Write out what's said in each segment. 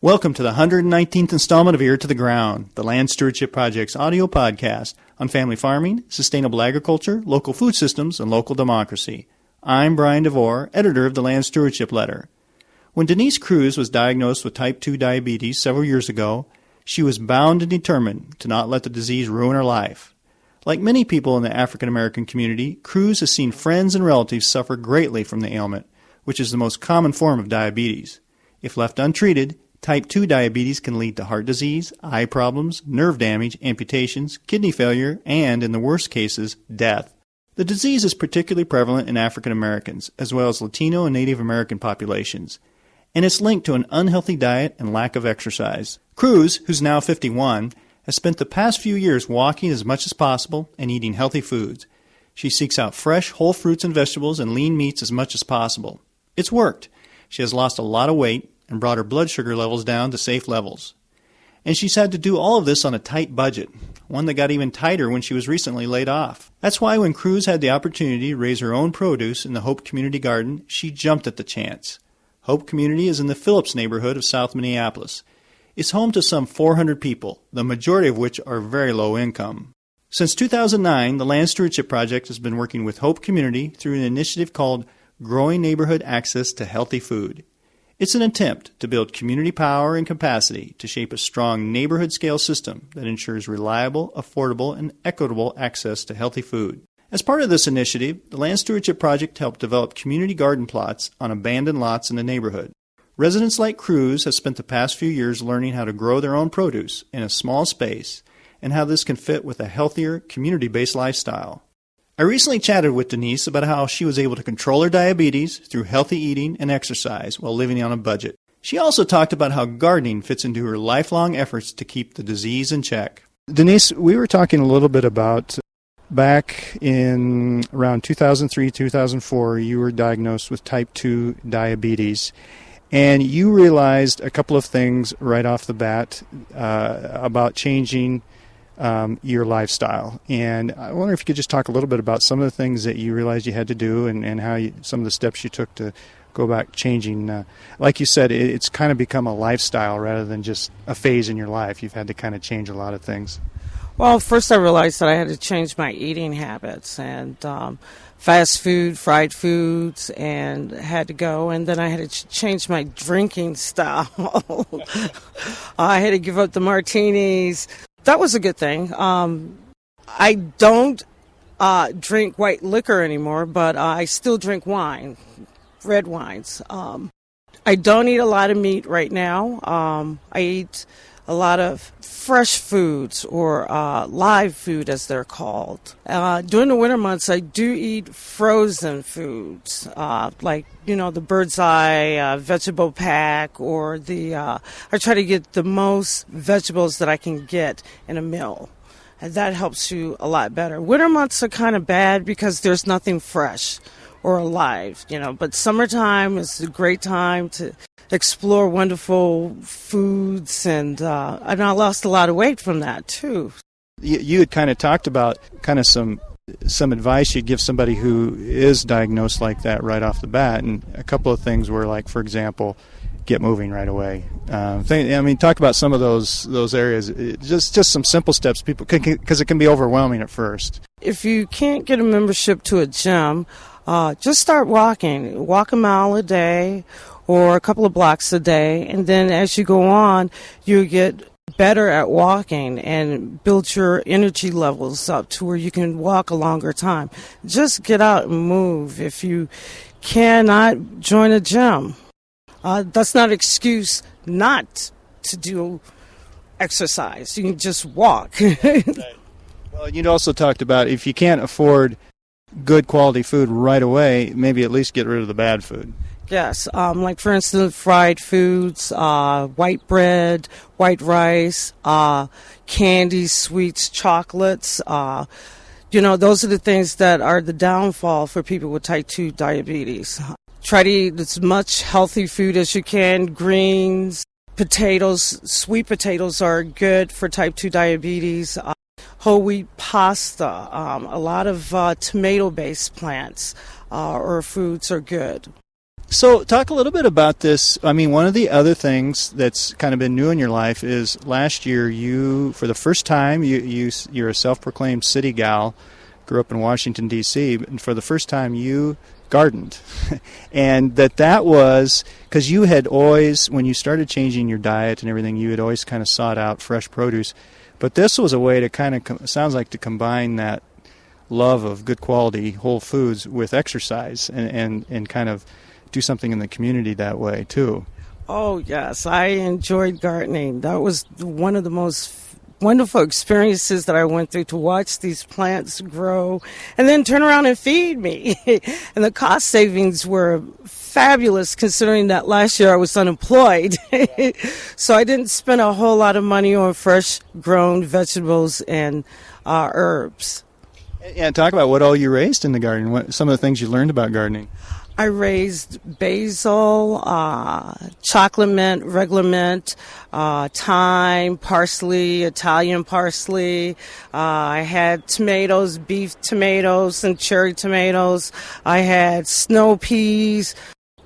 Welcome to the 119th installment of Ear to the Ground, the Land Stewardship Project's audio podcast on family farming, sustainable agriculture, local food systems, and local democracy. I'm Brian DeVore, editor of the Land Stewardship Letter. When Denise Cruz was diagnosed with type 2 diabetes several years ago, she was bound and determined to not let the disease ruin her life. Like many people in the African American community, Cruz has seen friends and relatives suffer greatly from the ailment, which is the most common form of diabetes. If left untreated, type 2 diabetes can lead to heart disease, eye problems, nerve damage, amputations, kidney failure, and, in the worst cases, death. The disease is particularly prevalent in African Americans, as well as Latino and Native American populations, and it's linked to an unhealthy diet and lack of exercise. Cruz, who's now 51, has spent the past few years walking as much as possible and eating healthy foods. She seeks out fresh, whole fruits and vegetables and lean meats as much as possible. It's worked. She has lost a lot of weight and brought her blood sugar levels down to safe levels. And she's had to do all of this on a tight budget, one that got even tighter when she was recently laid off. That's why when Cruz had the opportunity to raise her own produce in the Hope Community Garden, she jumped at the chance. Hope Community is in the Phillips neighborhood of South Minneapolis. It's home to some 400 people, the majority of which are very low income. Since 2009, the Land Stewardship Project has been working with Hope Community through an initiative called Growing Neighborhood Access to Healthy Food. It's an attempt to build community power and capacity to shape a strong neighborhood-scale system that ensures reliable, affordable, and equitable access to healthy food. As part of this initiative, the Land Stewardship Project helped develop community garden plots on abandoned lots in the neighborhood. Residents like Cruz have spent the past few years learning how to grow their own produce in a small space and how this can fit with a healthier, community-based lifestyle. I recently chatted with Denise about how she was able to control her diabetes through healthy eating and exercise while living on a budget. She also talked about how gardening fits into her lifelong efforts to keep the disease in check. Denise, we were talking a little bit about back in around 2003, 2004, you were diagnosed with type 2 diabetes, and you realized a couple of things right off the bat about changing your lifestyle. And I wonder if you could just talk a little bit about some of the things that you realized you had to do and how some of the steps you took to go back changing. Like you said, it's kind of become a lifestyle rather than just a phase in your life. You've had to kind of change a lot of things. Well, first I realized that I had to change my eating habits, and fast food, fried foods, and had to go. And then I had to change my drinking style. I had to give up the martinis. That was a good thing. I don't drink white liquor anymore, but I still drink wine, red wines. I don't eat a lot of meat right now. I eat a lot of fresh foods or live food, as they're called. During the winter months, I do eat frozen foods, like, the Bird's Eye vegetable pack, or I try to get the most vegetables that I can get in a meal. And that helps you a lot better. Winter months are kind of bad because there's nothing fresh or alive, but summertime is a great time to explore wonderful foods, and I lost a lot of weight from that too. You had kind of talked about kind of some advice you'd give somebody who is diagnosed like that right off the bat, and a couple of things were, like, for example, get moving right away. Talk about some of those areas. Just some simple steps, people, because it can be overwhelming at first. If you can't get a membership to a gym, just start walking. Walk a mile a day or a couple of blocks a day, and then as you go on, you get better at walking and build your energy levels up to where you can walk a longer time. Just get out and move. If you cannot join a gym, that's not an excuse not to do exercise. You can just walk. Right. Well, you'd also talked about if you can't afford good quality food right away, maybe at least get rid of the bad food. Yes, like for instance, fried foods, white bread, white rice, candies, sweets, chocolates. Those are the things that are the downfall for people with type 2 diabetes. Try to eat as much healthy food as you can. Greens, potatoes, sweet potatoes are good for type 2 diabetes. Whole wheat pasta, a lot of tomato-based plants or foods are good. So talk a little bit about this. I mean, one of the other things that's kind of been new in your life is last year you, for the first time, you're a self-proclaimed city gal, grew up in Washington, D.C., and for the first time you gardened. And that was because you had always, when you started changing your diet and everything, you had always kind of sought out fresh produce. But this was a way to kind of, sounds like, to combine that love of good quality whole foods with exercise and kind of do something in the community that way too. Oh, yes. I enjoyed gardening. That was one of the most wonderful experiences that I went through, to watch these plants grow and then turn around and feed me. And the cost savings were fabulous, considering that last year I was unemployed. So I didn't spend a whole lot of money on fresh grown vegetables and herbs. And talk about what all you raised in the garden, what some of the things you learned about gardening. I raised basil, chocolate mint, regular mint, thyme, parsley, Italian parsley. I had tomatoes, beef tomatoes and cherry tomatoes. I had snow peas.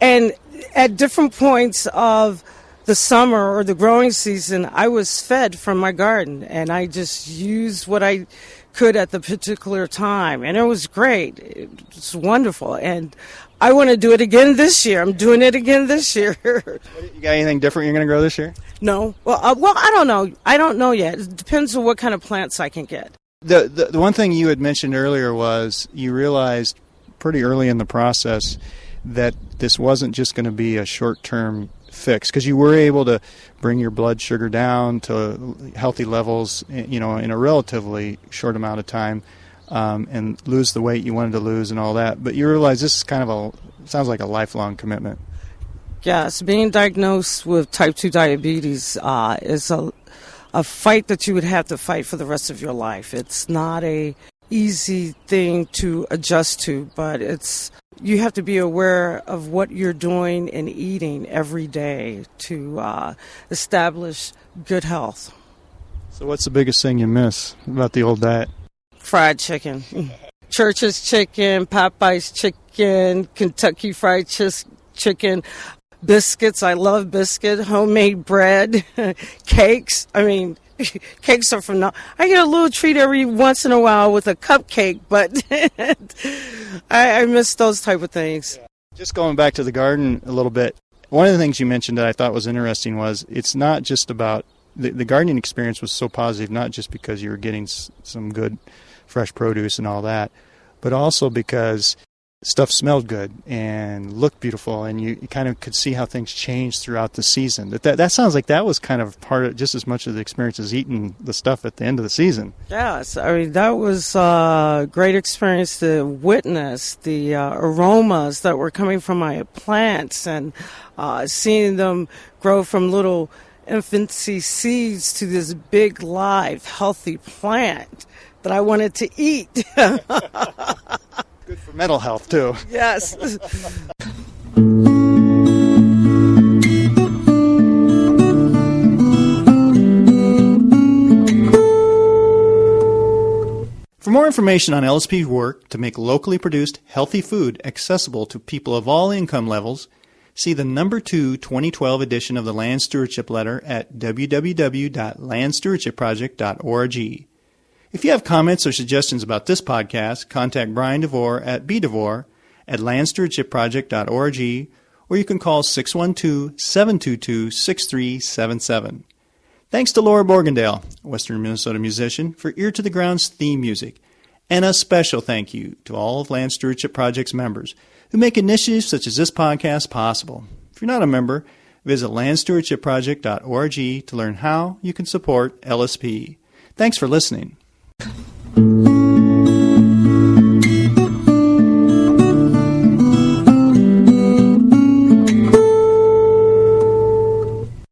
And at different points of the summer or the growing season, I was fed from my garden, and I just used what I could at the particular time. And it was great. It was wonderful. And I want to do it again this year. I'm doing it again this year. You got anything different you're going to grow this year? No. Well, I don't know. I don't know yet. It depends on what kind of plants I can get. The one thing you had mentioned earlier was you realized pretty early in the process that this wasn't just going to be a short-term fix, because you were able to bring your blood sugar down to healthy levels, in a relatively short amount of time, and lose the weight you wanted to lose and all that. But you realize this is kind of sounds like a lifelong commitment. Yes, being diagnosed with type 2 diabetes is a fight that you would have to fight for the rest of your life. It's not a easy thing to adjust to, but you have to be aware of what you're doing and eating every day to establish good health. So what's the biggest thing you miss about the old diet? Fried chicken. Church's chicken, Popeye's chicken, Kentucky Fried Chicken, biscuits. I love biscuit, homemade bread, cakes. I mean, cakes are phenomenal. I get a little treat every once in a while with a cupcake, but I miss those type of things. Just going back to the garden a little bit, one of the things you mentioned that I thought was interesting was it's not just about the gardening experience was so positive, not just because you were getting some good fresh produce and all that, but also because stuff smelled good and looked beautiful, and you kind of could see how things changed throughout the season. That sounds like that was kind of part of just as much of the experience as eating the stuff at the end of the season. Yes, I mean, that was a great experience to witness the aromas that were coming from my plants, and seeing them grow from little infancy seeds to this big, live, healthy plant that I wanted to eat. Good for mental health, too. Yes. For more information on LSP's work to make locally produced healthy food accessible to people of all income levels, see the number 2 2012 edition of the Land Stewardship Letter at www.landstewardshipproject.org. If you have comments or suggestions about this podcast, contact Brian DeVore at bdevore@landstewardshipproject.org, or you can call 612-722-6377. Thanks to Laura Borgendale, Western Minnesota musician, for Ear to the Ground's theme music. And a special thank you to all of Land Stewardship Project's members who make initiatives such as this podcast possible. If you're not a member, visit landstewardshipproject.org to learn how you can support LSP. Thanks for listening.